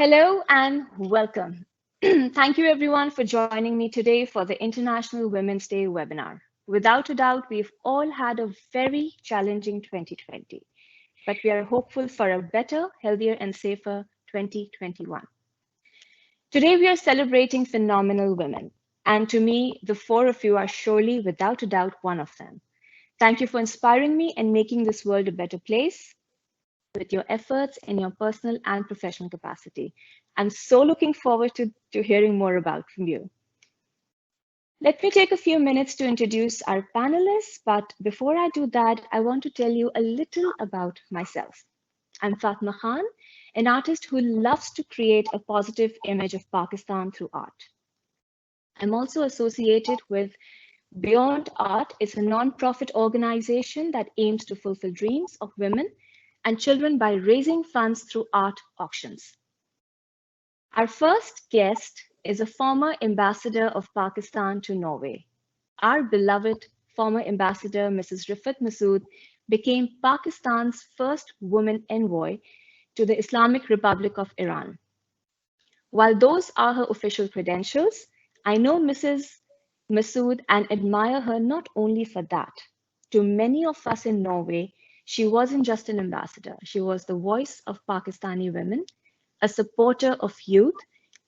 Hello and welcome. Thank you everyone for joining me today for the International Women's Day webinar. Without a doubt, we've all had a very challenging 2020, but we are hopeful for a better, healthier and safer 2021. Today we are celebrating phenomenal women, and to me, the four of you are surely, without a doubt, one of them. Thank you for inspiring me and making this world a better place with your efforts in your personal and professional capacity. I'm so looking forward to hearing more about from you. Let me take a few minutes to introduce our panelists, but before I do that, I want to tell you a little about myself. I'm Fatima Khan, an artist who loves to create a positive image of Pakistan through art. I'm also associated with Beyond Art. It's a non-profit organization that aims to fulfill dreams of women and children by raising funds through art auctions. Our first guest is a former ambassador of Pakistan to Norway. Our beloved former ambassador, Mrs. Riffat Masood, became Pakistan's first woman envoy to the Islamic Republic of Iran. While those are her official credentials, I know Mrs. Masood and admire her not only for that. To many of us in Norway, she wasn't just an ambassador. She was the voice of Pakistani women, a supporter of youth,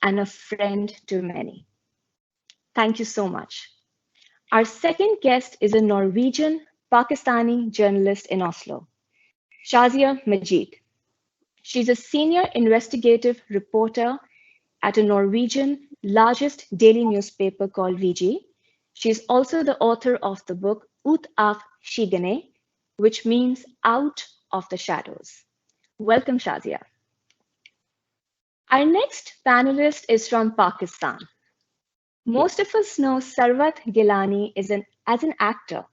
and a friend to many. Thank you so much. Our second guest is a Norwegian Pakistani journalist in Oslo, Shazia Majid. She's a senior investigative reporter at a Norwegian largest daily newspaper called VG. She's also the author of the book Ut av Skyggene, which means out of the shadows. Welcome, Shazia. Our next panelist is from Pakistan. Most of us know Sarwat Gilani as an actor,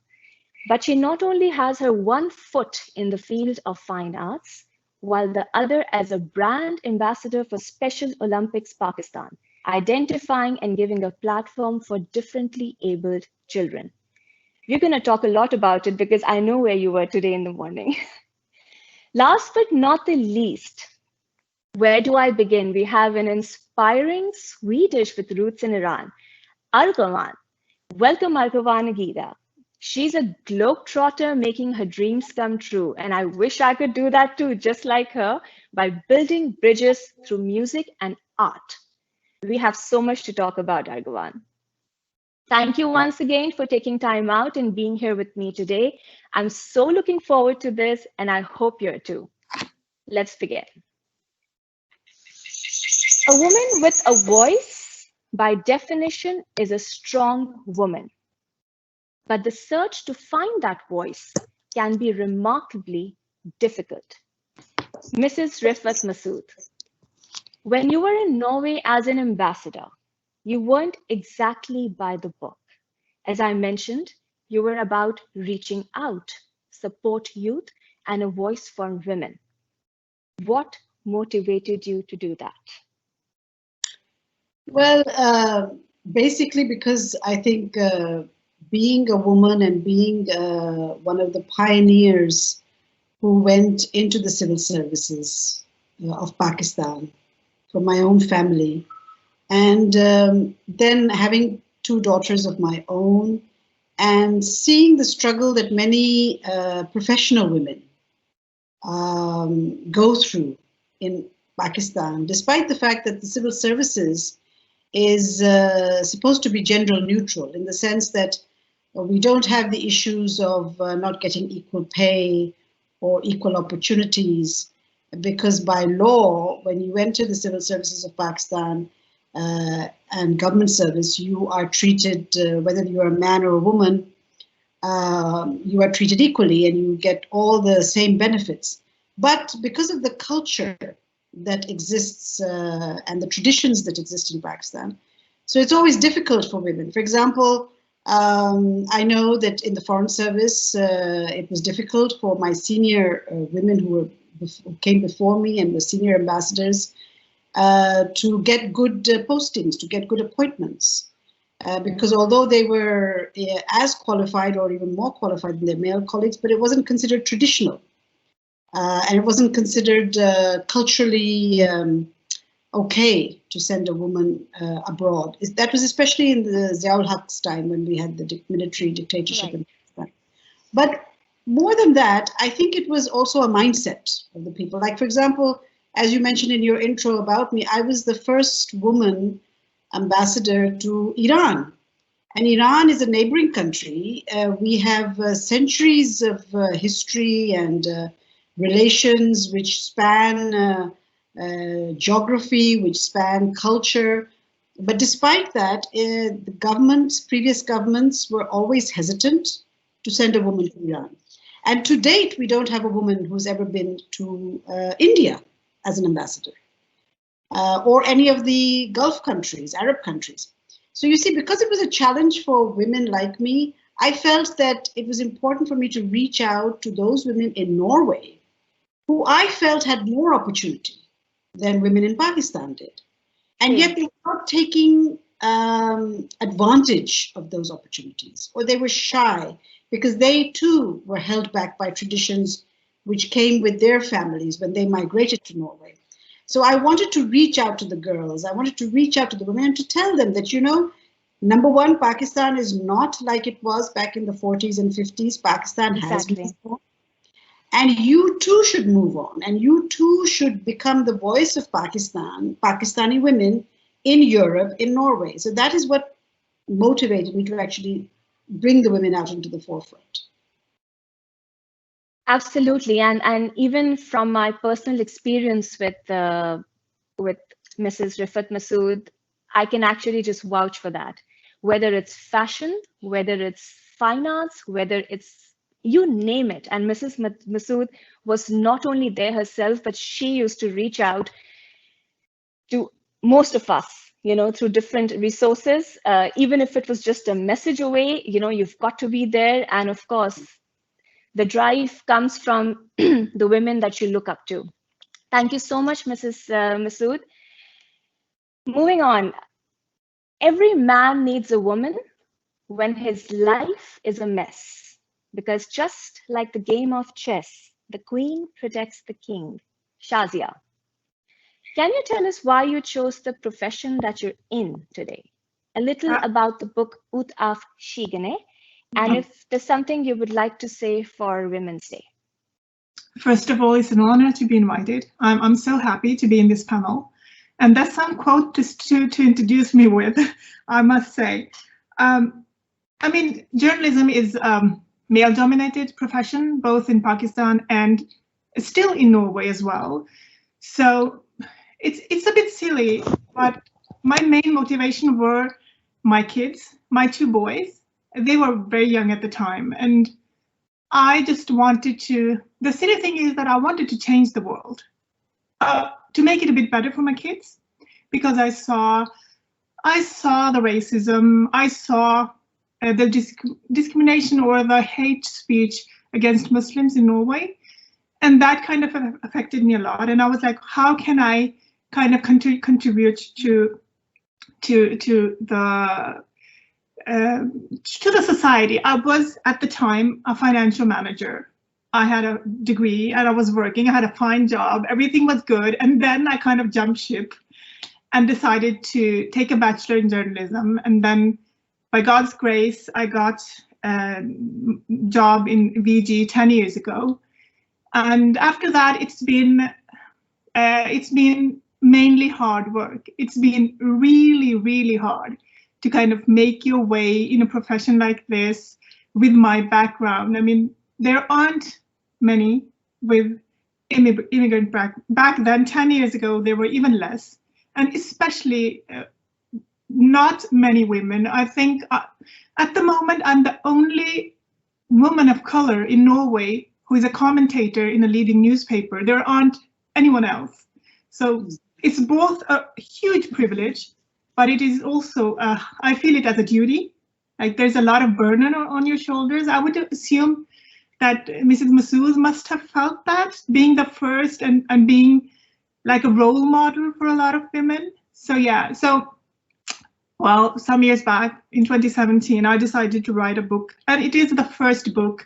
but she not only has her one foot in the field of fine arts, while the other as a brand ambassador for Special Olympics Pakistan, identifying and giving a platform for differently abled children. We're going to talk a lot about it because I know where you were today in the morning. Last but not the least, where do I begin? We have an inspiring Swedish with roots in Iran, Arghavan. Welcome, Arghavan Agida. She's a globetrotter making her dreams come true, and I wish I could do that too, just like her, by building bridges through music and art. We have so much to talk about, Arghavan. Thank you once again for taking time out and being here with me today. I'm so looking forward to this, and I hope you're too. Let's begin. A woman with a voice, by definition, is a strong woman. But the search to find that voice can be remarkably difficult. Mrs. Riffat Masood, when you were in Norway as an ambassador, you weren't exactly by the book. As I mentioned, you were about reaching out, support youth, and a voice for women. What motivated you to do that? Well, basically because I think being a woman and being one of the pioneers who went into the civil services of Pakistan for my own family, and then having two daughters of my own, and seeing the struggle that many professional women go through in Pakistan, despite the fact that the civil services is supposed to be gender neutral in the sense that we don't have the issues of not getting equal pay or equal opportunities, because by law, when you enter the civil services of Pakistan and government service, you are treated, whether you're a man or a woman, you are treated equally and you get all the same benefits. But because of the culture that exists and the traditions that exist in Pakistan, so it's always difficult for women. For example, I know that in the Foreign Service, it was difficult for my senior women who came before me and were senior ambassadors to get good postings, to get good appointments. Because although they were as qualified or even more qualified than their male colleagues, but it wasn't considered traditional. And it wasn't considered culturally okay to send a woman abroad. That was especially in the Ziaul Haq's time when we had the military dictatorship in Pakistan. But more than that, I think it was also a mindset of the people. Like, for example, as you mentioned in your intro about me, I was the first woman ambassador to Iran. And Iran is a neighboring country. We have centuries of history and relations which span geography, which span culture. But despite that, the governments, previous governments, were always hesitant to send a woman to Iran. And to date, we don't have a woman who's ever been to India as an ambassador, or any of the Gulf countries, Arab countries. So you see, because it was a challenge for women like me, I felt that it was important for me to reach out to those women in Norway who I felt had more opportunity than women in Pakistan did. And yet they were not taking advantage of those opportunities, or they were shy because they too were held back by traditions which came with their families when they migrated to Norway. So I wanted to reach out to the girls. I wanted to reach out to the women and to tell them that, you know, number one, Pakistan is not like it was back in the 40s and 50s. Pakistan has moved on. And you too should move on. And you too should become the voice of Pakistan, Pakistani women in Europe, in Norway. So that is what motivated me to actually bring the women out into the forefront. Absolutely, and even from my personal experience with Mrs. Riffat Masood, I can actually just vouch for that. Whether it's fashion, whether it's fine arts, whether it's, you name it. And Mrs. Masood was not only there herself, but she used to reach out to most of us, you know, through different resources. Even if it was just a message away, you know, you've got to be there. And of course, the drive comes from the women that you look up to. Thank you so much, Mrs. Masood. Moving on. Every man needs a woman when his life is a mess, because just like the game of chess, the queen protects the king. Shazia, can you tell us why you chose the profession that you're in today? A little about the book Ut af Shigane, and if there's something you would like to say for Women's Day. First of all, it's an honor to be invited. I'm so happy to be in this panel. And that's some quote to introduce me with, I must say. I mean, journalism is a male-dominated profession, both in Pakistan and still in Norway as well. So it's a bit silly, but my main motivation were my kids, my two boys. They were very young at the time, and I just wanted to, the silly thing is that I wanted to change the world, to make it a bit better for my kids, because I saw the racism, I saw the discrimination or the hate speech against Muslims in Norway, and that kind of affected me a lot. And I was like, how can I kind of contribute to the society? I was at the time a financial manager. I had a degree and I was working. I had a fine job. Everything was good. And then I kind of jumped ship and decided to take a bachelor in journalism. And then by God's grace, I got a job in VG 10 years ago. And after that, it's been mainly hard work. It's been really, really hard to kind of make your way in a profession like this with my background. I mean, there aren't many with immigrant back then. 10 years ago, there were even less, and especially not many women. I think at the moment, I'm the only woman of color in Norway who is a commentator in a leading newspaper. There aren't anyone else. So it's both a huge privilege, but it is also, I feel it as a duty. Like there's a lot of burden on your shoulders. I would assume that Mrs. Masood must have felt that, being the first and being like a role model for a lot of women. So yeah, well, some years back in 2017, I decided to write a book, and it is the first book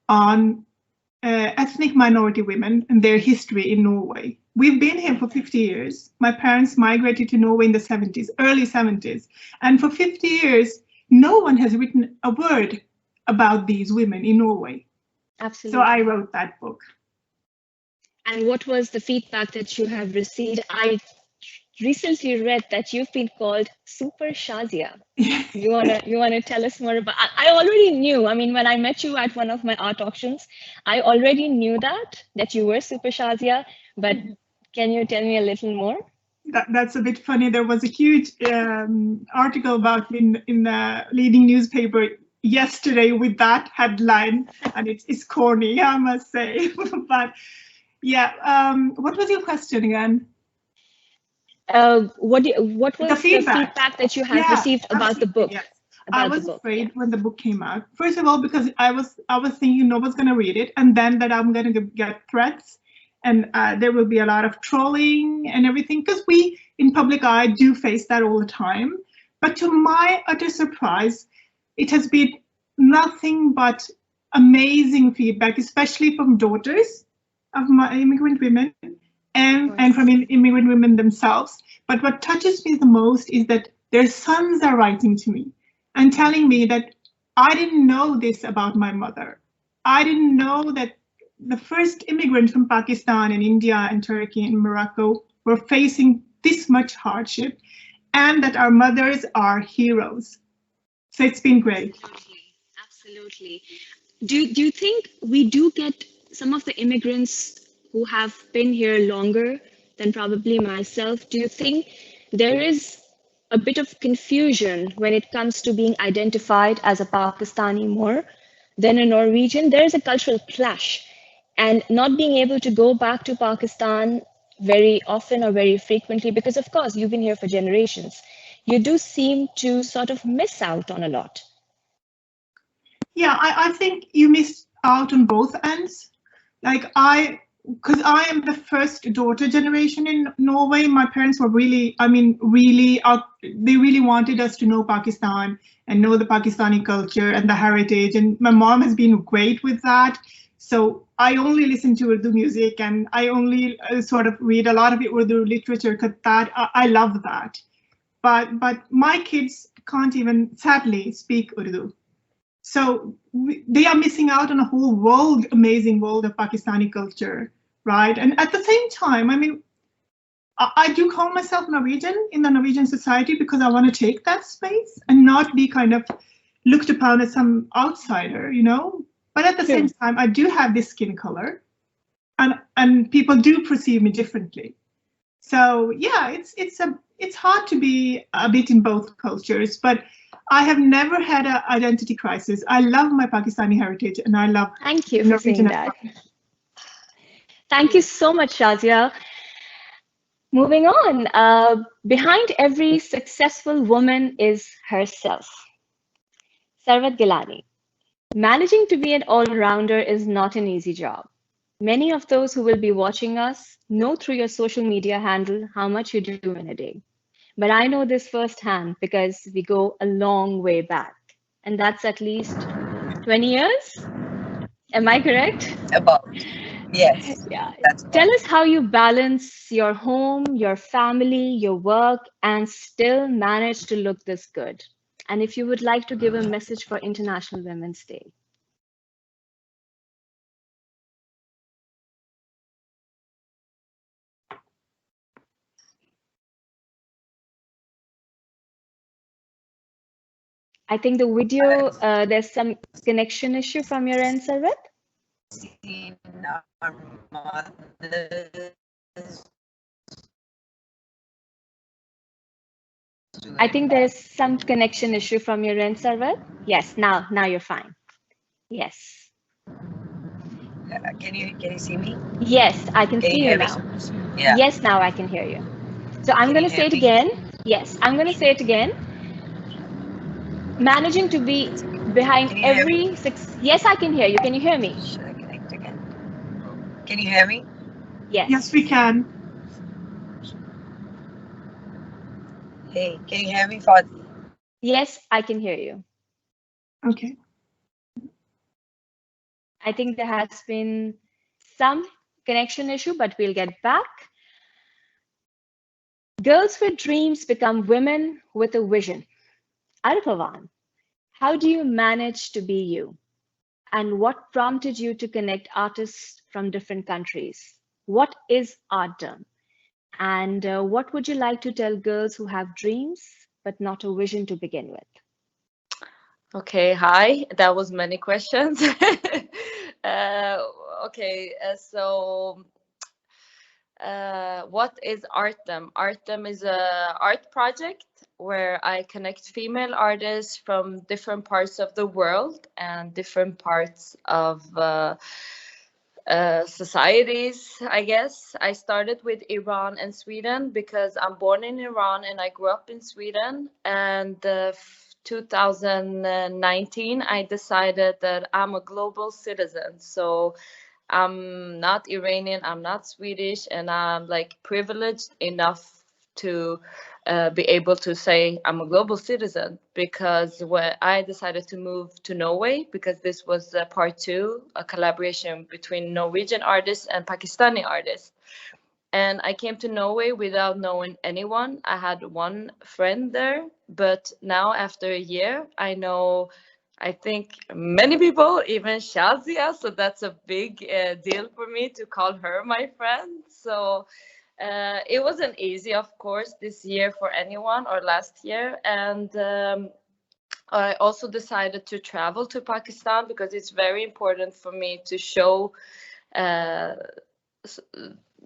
on ethnic minority women and their history in Norway. We've been here for 50 years. My parents migrated to Norway in the 70s, early 70s. And for 50 years, no one has written a word about these women in Norway. Absolutely. So I wrote that book. And what was the feedback that you have received? I recently read that you've been called Super Shazia. You wanna tell us more about? I already knew. I mean, when I met you at one of my art auctions, I already knew that you were Super Shazia. But can you tell me a little more? That's a bit funny. There was a huge article about me in the leading newspaper yesterday with that headline, and it's corny, I must say. But yeah, what was your question again? What was the feedback that you have received about the book? Yes. I was afraid when the book came out. First of all, because I was thinking no one's going to read it, and then that I'm going to get threats, and there will be a lot of trolling and everything, because we in public eye do face that all the time. But to my utter surprise, it has been nothing but amazing feedback, especially from daughters of my immigrant women and from immigrant women themselves. But what touches me the most is that their sons are writing to me and telling me that I didn't know this about my mother. I didn't know that the first immigrants from Pakistan and India and Turkey and Morocco were facing this much hardship, and that our mothers are heroes. So it's been great. Absolutely. Do you think we do get some of the immigrants who have been here longer than probably myself? Do you think there is a bit of confusion when it comes to being identified as a Pakistani more than a Norwegian? There is a cultural clash, and not being able to go back to Pakistan very often or very frequently, because of course you've been here for generations, you do seem to sort of miss out on a lot. Yeah, I think you missed out on both ends. Like because I am the first daughter generation in Norway. My parents were really, they really wanted us to know Pakistan and know the Pakistani culture and the heritage. And my mom has been great with that. So I only listen to Urdu music, and I only sort of read a lot of Urdu literature, because I love that. But my kids can't even, sadly, speak Urdu. So they are missing out on a whole world, amazing world of Pakistani culture, right? And at the same time, I do call myself Norwegian in the Norwegian society, because I want to take that space and not be kind of looked upon as some outsider, you know? But at the same time, I do have this skin color, and people do perceive me differently. So yeah, it's hard to be a bit in both cultures, but I have never had an identity crisis. I love my Pakistani heritage, and I love. Thank you for saying that. Thank you so much, Shazia. Moving on, behind every successful woman is herself. Sarvat Gilani. Managing to be an all-rounder is not an easy job. Many of those who will be watching us know through your social media handle how much you do in a day. But I know this firsthand because we go a long way back, and that's at least 20 years. Am I correct? About. Yes. Yeah. Tell us how you balance your home, your family, your work, and still manage to look this good. And if you would like to give a message for International Women's Day. I think the video, there's some connection issue from your end, Sarvat. I think there's some connection issue from your end, Sarvat. Yes, now you're fine. Yes. Can you see me? Yes, I can see you now. Yeah. Yes, now I can hear you. So I'm going to say it again. Yes, I'm going to say it again. Managing to be behind every six. Yes, I can hear you. Can you hear me? Should I connect again? Can you hear me? Yes. Yes, we can. Hey, can you hear me, Fatima? Yes, I can hear you. Okay. I think there has been some connection issue, but we'll get back. Girls with dreams become women with a vision. Arghavan, how do you manage to be you? And what prompted you to connect artists from different countries? What is Arthum? And what would you like to tell girls who have dreams but not a vision to begin with? Okay, hi. That was many questions. uh, okay, what is Arthum? Arthum is a art project where I connect female artists from different parts of the world and different parts of societies, I guess. I started with Iran and Sweden because I'm born in Iran and I grew up in Sweden. And 2019, I decided that I'm a global citizen. So I'm not Iranian, I'm not Swedish, and I'm like privileged enough to be able to say I'm a global citizen, because when I decided to move to Norway, because this was part two, a collaboration between Norwegian artists and Pakistani artists. And I came to Norway without knowing anyone. I had one friend there, but now after a year, I know, I think, many people, even Shazia. So that's a big deal for me to call her my friend. So it wasn't easy, of course, this year for anyone, or last year. And I also decided to travel to Pakistan because it's very important for me to show uh,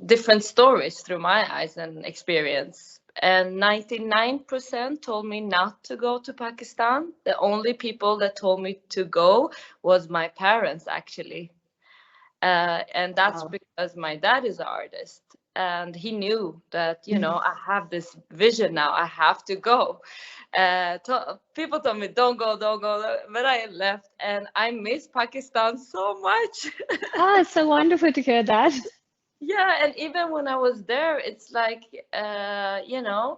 different stories through my eyes and experience. And 99% told me not to go to Pakistan. The only people that told me to go was my parents, actually. And that's Wow. because my dad is an artist. And he knew that, you know, I have this vision now. I have to go. People told me, don't go, don't go. But I left, and I miss Pakistan so much. Ah, it's so wonderful to hear that. Yeah, and even when I was there, it's like, you know,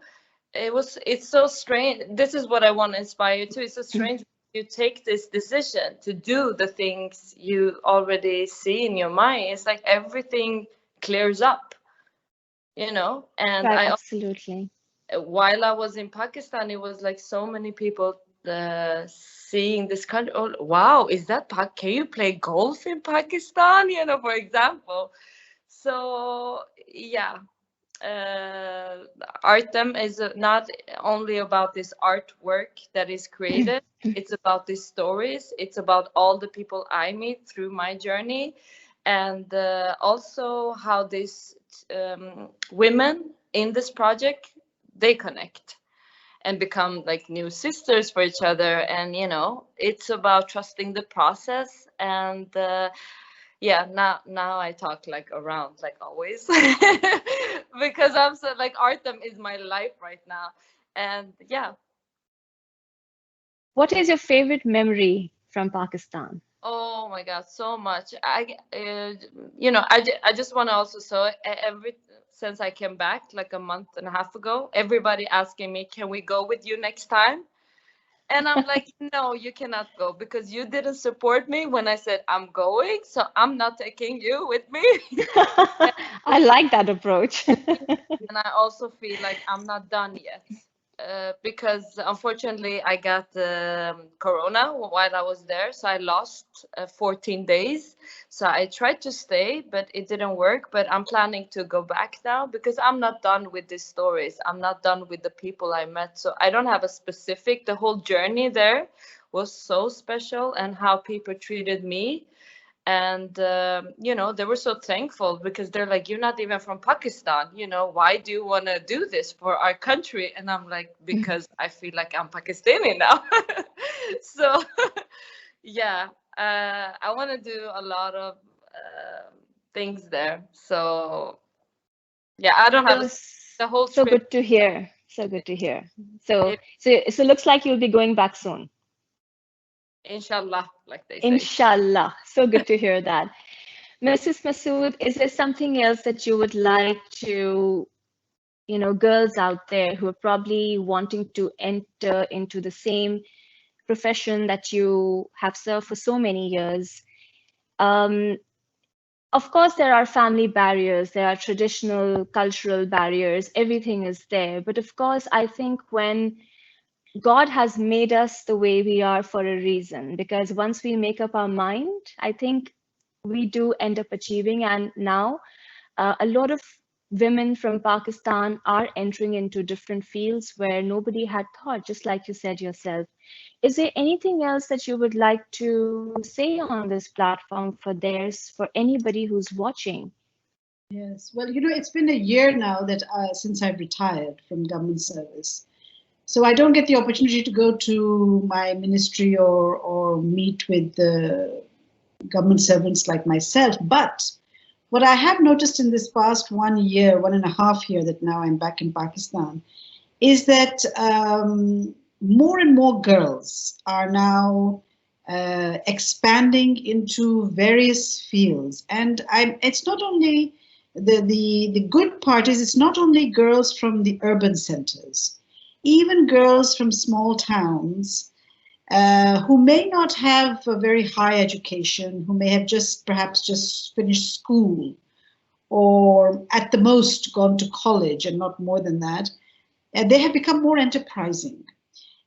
it's so strange. This is what I want to inspire you to. It's so strange you take this decision to do the things you already see in your mind. It's like everything clears up, you know. And Right, absolutely. while I was in Pakistan, it was like so many people seeing this country. Oh, wow, is that can you play golf in Pakistan? You know, for example. So yeah, Artem is not only about this artwork that is created. It's about these stories. It's about all the people I meet through my journey, and also how these women in this project, they connect and become like new sisters for each other. And you know, it's about trusting the process. And yeah, now I talk like around like always because I'm so like Artem is my life right now. And yeah. What is your favorite memory from Pakistan? Oh my God, so much. You know, I just want to also, so every since I came back like a month and a half ago, everybody asking me, can we go with you next time? And I'm like, no, you cannot go because you didn't support me when I said I'm going, so I'm not taking you with me. I like that approach. And I also feel like I'm not done yet. Because unfortunately I got corona while I was there, so I lost 14 days. So I tried to stay, but it didn't work. But I'm planning to go back now because I'm not done with these stories. I'm not done with the people I met. So I don't have a specific. The whole journey there was so special, and how people treated me. And you know, they were so thankful because they're like, you're not even from Pakistan, you know, why do you want to do this for our country? And I'm like, because I feel like I'm Pakistani now. So yeah, I want to do a lot of things there. So yeah, I don't have the whole So trip. good to hear. So good to hear. So It, so looks like you'll be going back soon. inshallah, like they say. Inshallah. So good to hear that. Mrs. Masood, is there something else that you would like to, girls out there who are probably wanting to enter into the same profession that you have served for so many years? Of course, there are family barriers, there are traditional cultural barriers, everything is there. But of course, I think when God has made us the way we are for a reason, because once we make up our mind, I think we do end up achieving. And now a lot of women from Pakistan are entering into different fields where nobody had thought, just like you said yourself. Is there anything else that you would like to say on this platform for anybody who's watching? Yes, well, it's been a year now that since I've retired from government service. So I don't get the opportunity to go to my ministry or meet with the government servants like myself. But what I have noticed in this past 1 year, 1.5 years that now I'm back in Pakistan, is that more and more girls are now expanding into various fields. And it's not only, the good part is it's not only girls from the urban centers, even girls from small towns who may not have a very high education, who may have perhaps just finished school or at the most gone to college and not more than that, they have become more enterprising.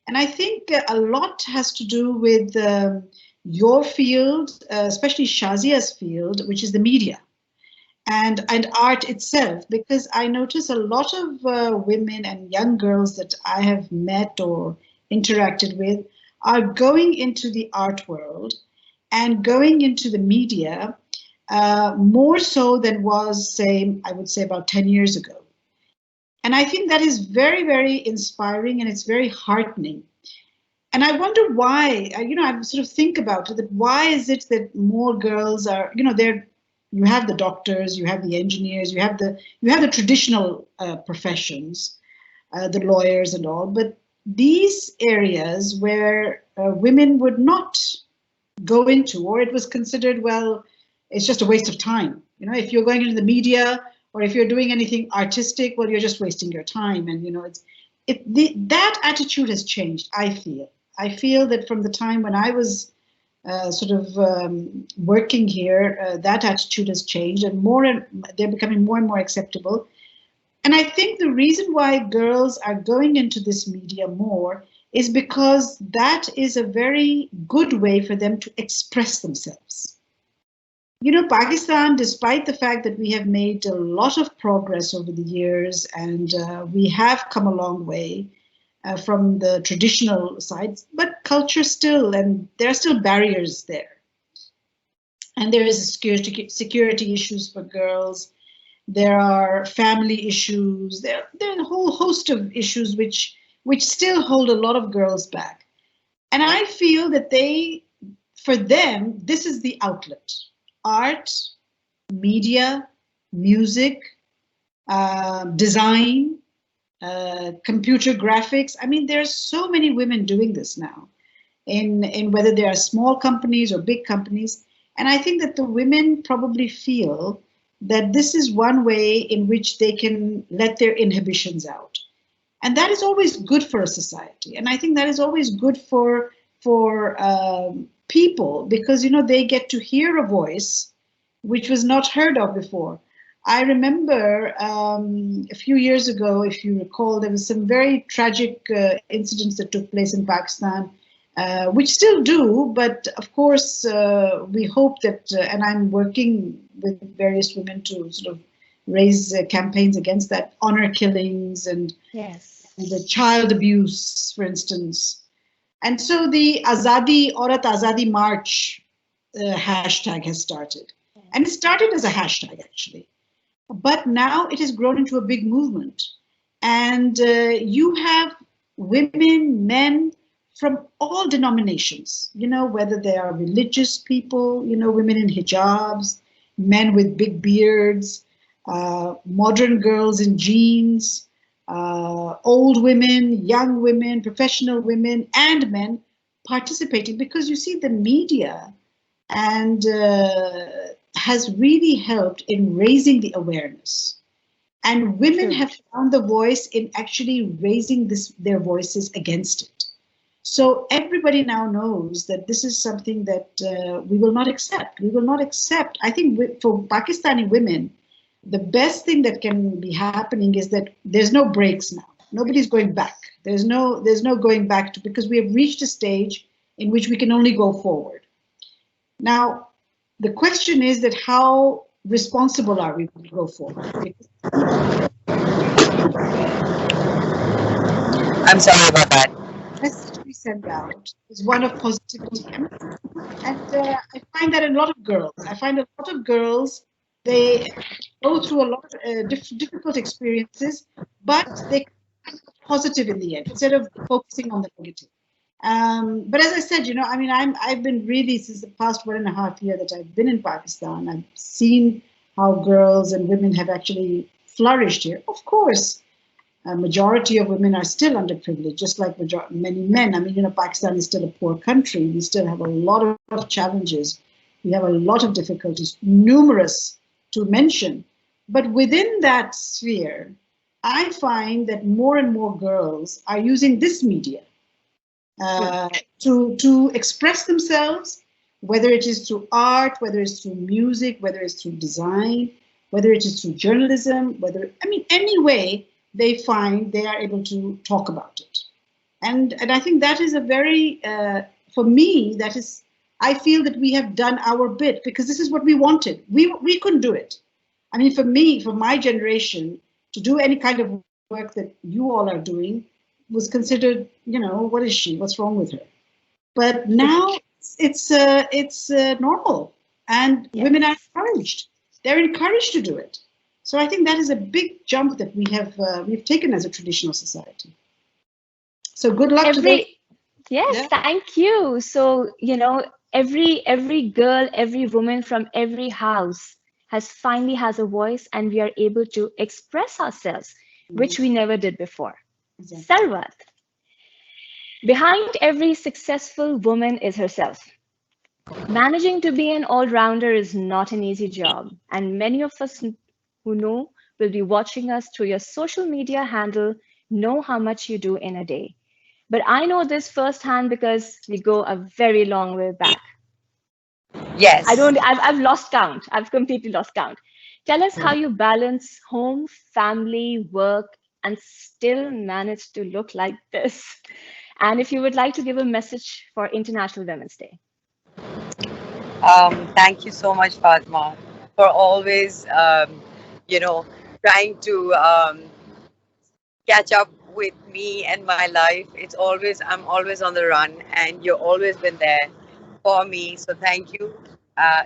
And I think a lot has to do with your field, especially Shazia's field, which is the media and art itself, because I notice a lot of women and young girls that I have met or interacted with are going into the art world and going into the media more so than was, say, I would say about 10 years ago. And I think that is very, very inspiring and it's very heartening. And I wonder why, I sort of think about it, that why is it that more girls are, you have the doctors, you have the engineers, you have the traditional professions, the lawyers and all, but these areas where women would not go into, or it was considered, well, it's just a waste of time. If you're going into the media or if you're doing anything artistic, well, you're just wasting your time. And that attitude has changed. I feel that from the time when I was working here, that attitude has changed, and they're becoming more and more acceptable. And I think the reason why girls are going into this media more is because that is a very good way for them to express themselves. Pakistan, despite the fact that we have made a lot of progress over the years and we have come a long way from the traditional sides, but culture still, and there are still barriers there. And there is security issues for girls. There are family issues. There are a whole host of issues which still hold a lot of girls back. And I feel that for them, this is the outlet. Art, media, music, design, computer graphics. I mean, there are so many women doing this now, in whether they are small companies or big companies. And I think that the women probably feel that this is one way in which they can let their inhibitions out. And that is always good for a society. And I think that is always good for people, because, they get to hear a voice which was not heard of before. I remember a few years ago, if you recall, there was some very tragic incidents that took place in Pakistan, which still do, but of course, we hope that, and I'm working with various women to sort of raise campaigns against that, honor killings and the child abuse, for instance. And so the Azadi, Aurat Azadi March hashtag has started. And it started as a hashtag, actually. But now it has grown into a big movement. And you have women, men from all denominations, whether they are religious people, women in hijabs, men with big beards, modern girls in jeans, old women, young women, professional women, and men participating, because you see the media and has really helped in raising the awareness. And women have found the voice in actually raising their voices against it. So everybody now knows that this is something that we will not accept. We will not accept. I think for Pakistani women, the best thing that can be happening is that there's no breaks now. Nobody's going back. There's no going back to, because we have reached a stage in which we can only go forward. Now, the question is that how responsible are we to go forward? I'm sorry about that. The message we send out is one of positivity. And I find that a lot of girls, they go through a lot of difficult experiences, but they come positive in the end, instead of focusing on the negative. But as I said, I mean, I've been really, since the past 1.5 years that I've been in Pakistan, I've seen how girls and women have actually flourished here. Of course, a majority of women are still underprivileged, just like many men. I mean, Pakistan is still a poor country. We still have a lot of challenges. We have a lot of difficulties, numerous to mention. But within that sphere, I find that more and more girls are using this media to express themselves, whether it is through art, whether it's through music, whether it's through design, whether it is through journalism, any way they find they are able to talk about it. And I think that is a very, for me, that is, I feel that we have done our bit, because this is what we wanted. We couldn't do it. I mean, for me, for my generation, to do any kind of work that you all are doing was considered, what is she? What's wrong with her? But now it's normal, and women are encouraged. They're encouraged to do it. So I think that is a big jump that we've taken as a traditional society. So good luck to them. Yes, thank you. So, every girl, every woman from every house finally has a voice, and we are able to express ourselves, which we never did before. Exactly. Sarwat, behind every successful woman is herself. Managing to be an all-rounder is not an easy job, and many of us who know will be watching us through your social media handle know how much you do in a day. But I know this firsthand because we go a very long way back. Yes. I've lost count. I've completely lost count. Tell us how you balance home, family, work, and still manage to look like this. And if you would like to give a message for International Women's Day. Thank you so much, Fatima, for always, trying to catch up with me and my life. I'm always on the run, and you've always been there for me. So thank you.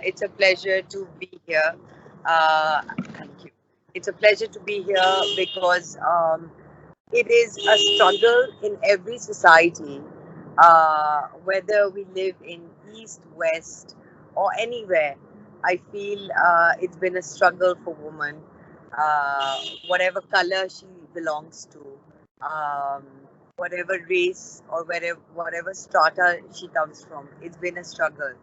It's a pleasure to be here. Thank you. It's a pleasure to be here because it is a struggle in every society, whether we live in East, West, or anywhere. I feel it's been a struggle for women, whatever color she belongs to, whatever race or whatever strata she comes from. It's been a struggle.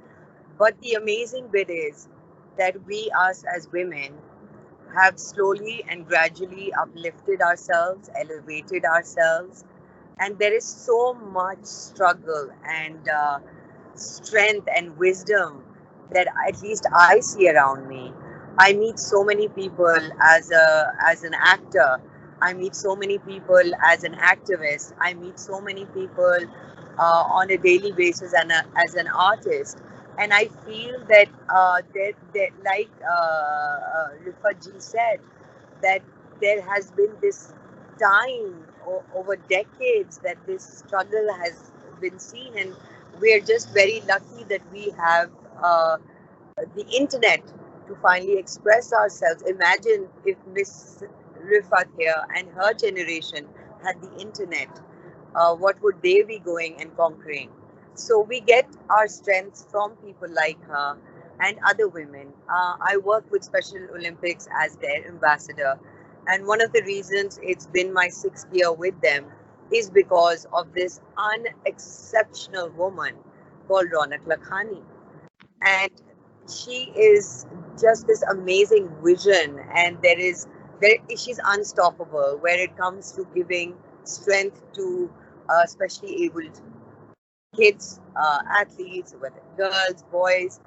But the amazing bit is that we, us as women, have slowly and gradually uplifted ourselves, elevated ourselves, and there is so much struggle and strength and wisdom that at least I see around me. I meet so many people as an actor. I meet so many people as an activist. I meet so many people on a daily basis and as an artist. And I feel that, like Riffat ji said, that there has been this time over decades that this struggle has been seen, and we are just very lucky that we have the internet to finally express ourselves. Imagine if Miss Riffat here and her generation had the internet, what would they be going and conquering? So we get our strengths from people like her and other women. I work with Special Olympics as their ambassador, and one of the reasons it's been my 6th year with them is because of this unexceptional woman called Raunak Lakhani. And she is just this amazing vision, and she's unstoppable where it comes to giving strength to especially abled kids, athletes, whether girls, boys,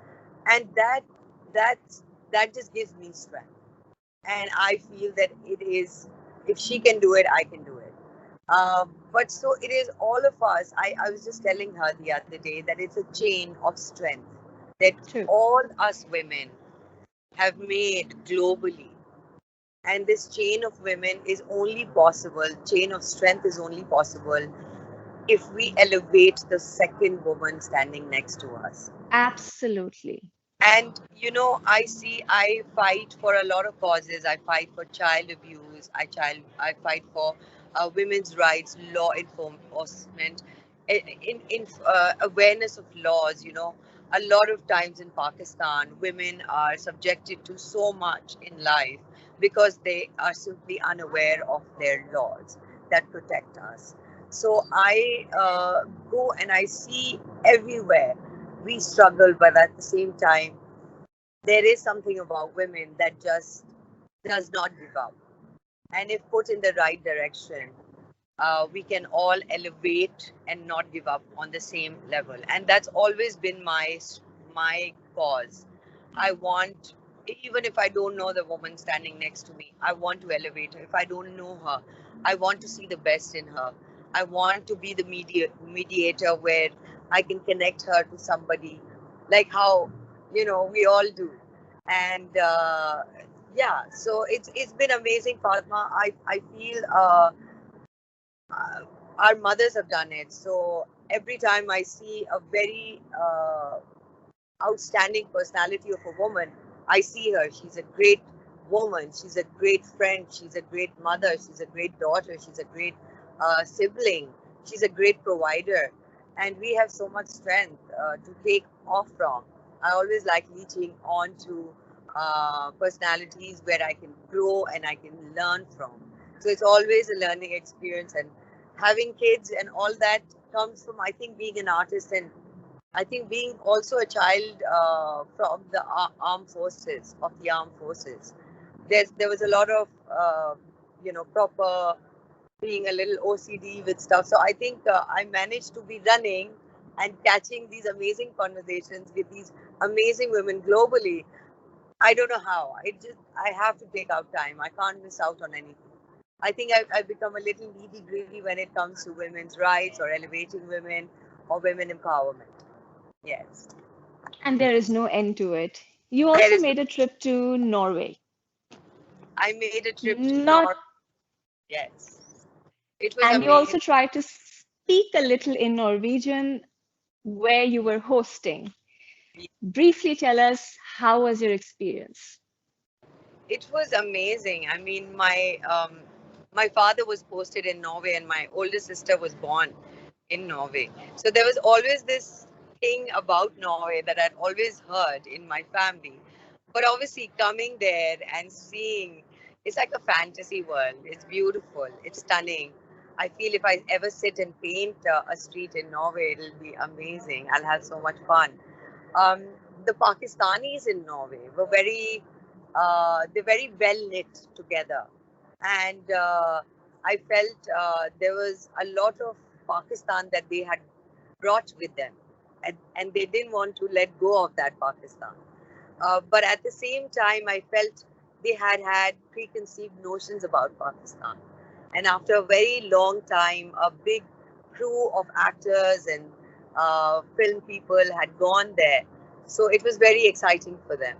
and that just gives me strength. And I feel that it is, if she can do it, I can do it. But so it is all of us. I was just telling her the other day that it's a chain of strength that True. all us women have made globally. And this chain of women is only possible, chain of strength is only possible if we elevate the second woman standing next to us. Absolutely. And I fight for a lot of causes. I fight for child abuse. I fight for women's rights, law enforcement, awareness of laws. A lot of times in Pakistan, women are subjected to so much in life because they are simply unaware of their laws that protect us. So I go and I see everywhere we struggle, but at the same time, there is something about women that just does not give up. And if put in the right direction, we can all elevate and not give up on the same level. And that's always been my cause. I want, even if I don't know the woman standing next to me, I want to elevate her. If I don't know her, I want to see the best in her. I want to be the mediator where I can connect her to somebody, like how we all do. And yeah, so it's been amazing, Fatima. I feel our mothers have done it. So every time I see a very outstanding personality of a woman, I see her. She's a great woman. She's a great friend. She's a great mother. She's a great daughter. She's a great sibling. She's a great provider. And we have so much strength to take off from. I always like reaching on to personalities where I can grow and I can learn from. So it's always a learning experience, and having kids and all that comes from, I think, being an artist, and I think being also a child from the armed forces, of the armed forces. There was a lot of, proper being a little OCD with stuff. So I think I managed to be running and catching these amazing conversations with these amazing women globally. I don't know how. I have to take out time. I can't miss out on anything. I think I've become a little needy-greedy when it comes to women's rights or elevating women or women empowerment. Yes. And there is no end to it. You also made a trip to Norway. I made a trip to Not, Norway. Yes. It was and amazing. you also tried to speak a little in Norwegian where you were hosting. Briefly tell us, how was your experience? It was amazing. I mean, my father was posted in Norway and my older sister was born in Norway. So there was always this thing about Norway that I'd always heard in my family. But obviously coming there and seeing, it's like a fantasy world. It's beautiful. It's stunning. I feel if I ever sit and paint a street in Norway, it'll be amazing. I'll have so much fun. The Pakistanis in Norway were they're very well knit together. And I felt there was a lot of Pakistan that they had brought with them. And they didn't want to let go of that Pakistan. But at the same time, I felt they had preconceived notions about Pakistan. And after a very long time, a big crew of actors and film people had gone there. So it was very exciting for them.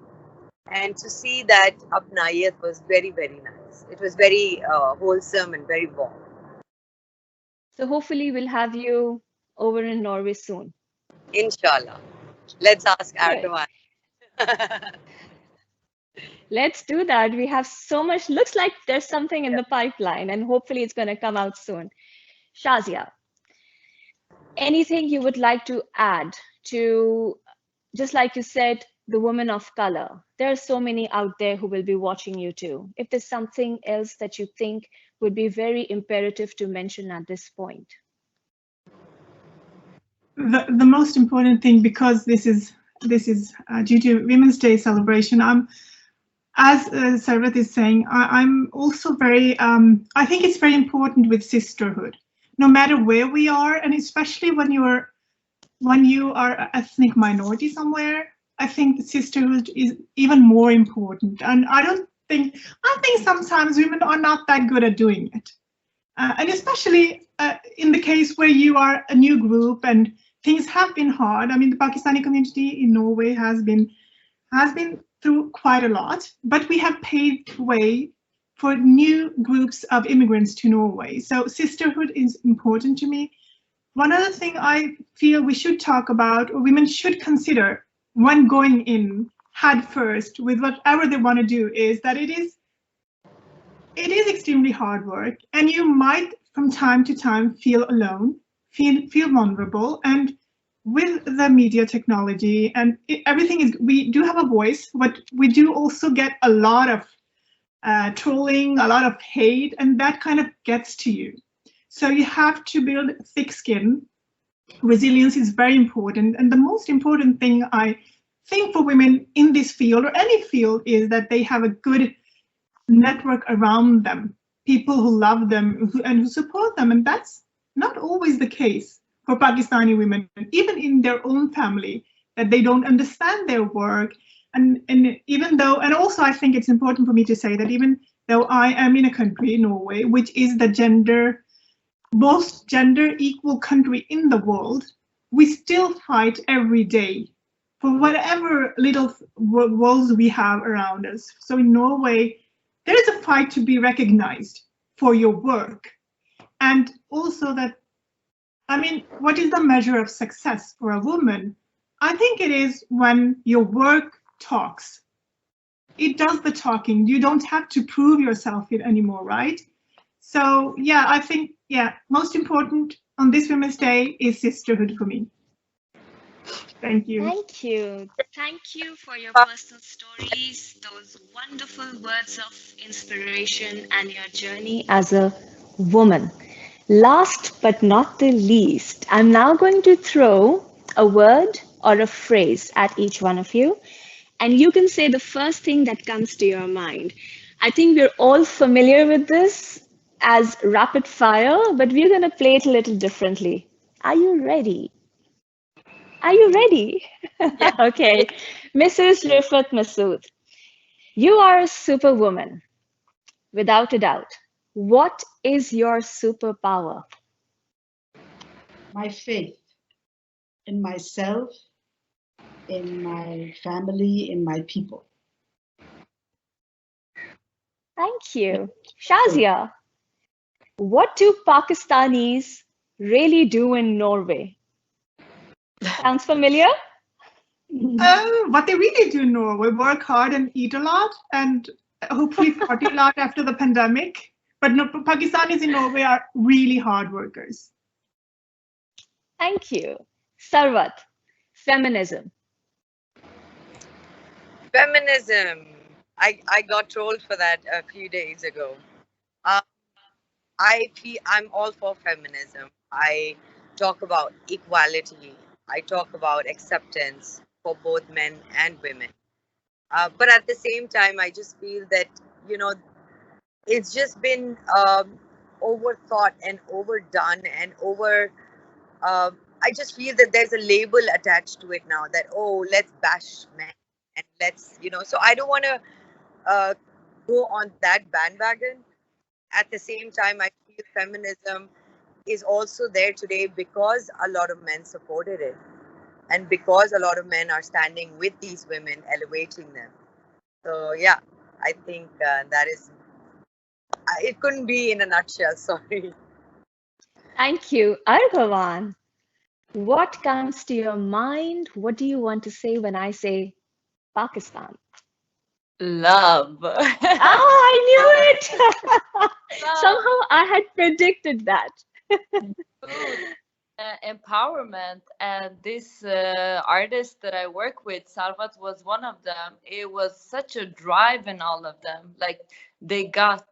And to see that Apnaiyat was very, very nice. It was very wholesome and very warm. So hopefully we'll have you over in Norway soon. Inshallah. Let's ask Arghavan. Let's do that. We have so much. Looks like there's something in the pipeline, and hopefully it's going to come out soon. Shazia, anything you would like to add to, just like you said, the women of color? There are so many out there who will be watching you too. If there's something else that you think would be very imperative to mention at this point. The most important thing, because this is due to Women's Day celebration, as Sarvat is saying, I'm also very, I think it's very important with sisterhood, no matter where we are, and especially when you're when you are an ethnic minority somewhere, I think the sisterhood is even more important. And I think sometimes women are not that good at doing it. And especially in the case where you are a new group and things have been hard. I mean, the Pakistani community in Norway has been through quite a lot, but we have paved way for new groups of immigrants to Norway. So sisterhood is important to me. One other thing I feel we should talk about, or women should consider when going in head first with whatever they want to do, is that it is extremely hard work, and you might from time to time feel alone, feel vulnerable. And with the media technology and everything is, we do have a voice, but we do also get a lot of trolling, a lot of hate, and that kind of gets to you. So you have to build thick skin. Resilience is very important, and the most important thing I think for women in this field or any field is that they have a good network around them, people who love them and who support them. And that's not always the case for Pakistani women, even in their own family, that they don't understand their work. And even though, and also I think it's important for me to say that even though I am in a country, Norway, which is the most gender equal country in the world, we still fight every day for whatever little walls we have around us. So in Norway, there is a fight to be recognized for your work. And also that, I mean, what is the measure of success for a woman? I think it is when your work talks. It does the talking. You don't have to prove yourself it anymore, right? So yeah, I think, yeah, most important on this Women's Day is sisterhood for me. Thank you. Thank you. Thank you for your personal stories, those wonderful words of inspiration, and your journey as a woman. Last but not the least, I'm now going to throw a word or a phrase at each one of you, and you can say the first thing that comes to your mind. I think we're all familiar with this as rapid fire, but we're going to play it a little differently. Are you ready? Are you ready? Yeah. Okay. Mrs. Riffat Masood, you are a superwoman, without a doubt. What is your superpower? My faith in myself, in my family, in my people. Thank you. Shazia, what do Pakistanis really do in Norway? Sounds familiar? What they really do in Norway, work hard and eat a lot, and hopefully party a lot after the pandemic. But no, Pakistanis in Norway are really hard workers. Thank you. Sarvat, feminism. Feminism. I got trolled for that a few days ago. Uh, I'm all for feminism. I talk about equality. I talk about acceptance for both men and women. But at the same time, I just feel that, you know, it's just been overthought and overdone and over. I just feel that there's a label attached to it now that, oh, let's bash men and let's, you know. So I don't want to go on that bandwagon. At the same time, I feel feminism is also there today because a lot of men supported it and because a lot of men are standing with these women, elevating them. So yeah, I think that is, it couldn't be in a nutshell. Sorry. Thank you. Arghavan, what comes to your mind? What do you want to say when I say Pakistan? Love. Oh, I knew it! Somehow I had predicted that. Empowerment, and this artist that I work with, Sarvat, was one of them. It was such a drive in all of them. Like they got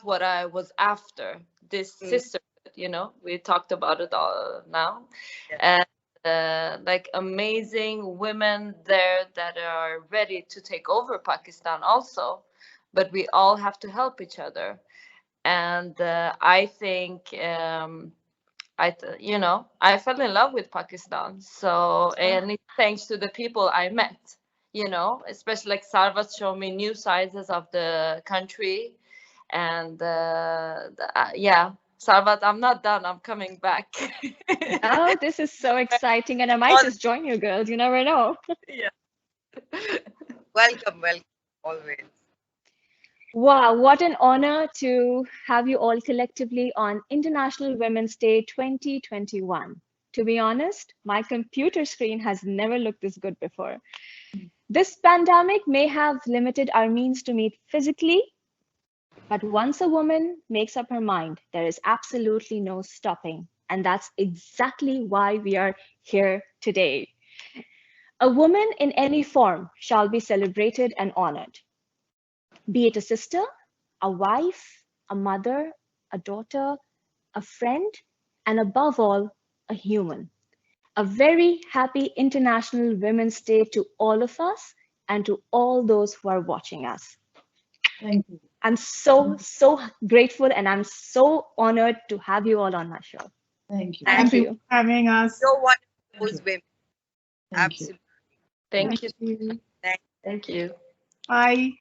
what I was after. This sisterhood, you know, we talked about it all now, Yeah. and like amazing women there that are ready to take over Pakistan also, but we all have to help each other. And I think you know, I fell in love with Pakistan. So, and it's thanks to the people I met, you know, especially like Sarvat showed me new sizes of the country. And yeah, Sarvat, I'm not done. I'm coming back. Oh, this is so exciting. And I might just join you girls. You never know. Yeah. Welcome, welcome, always. Wow, what an honor to have you all collectively on International Women's Day 2021. To be honest, my computer screen has never looked this good before. This pandemic may have limited our means to meet physically, but once a woman makes up her mind, there is absolutely no stopping. And that's exactly why we are here today. A woman in any form shall be celebrated and honored, be it a sister, a wife, a mother, a daughter, a friend, and above all, a human. A very happy International Women's Day to all of us and to all those who are watching us. Thank you. I'm so grateful and I'm so honored to have you all on my show. Thank you. Thank you for having us. You're one of Thank those you. women. Thank you. Absolutely. Thank you. you. Thank you. Bye.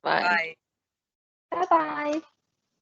Bye. Bye. Bye-bye.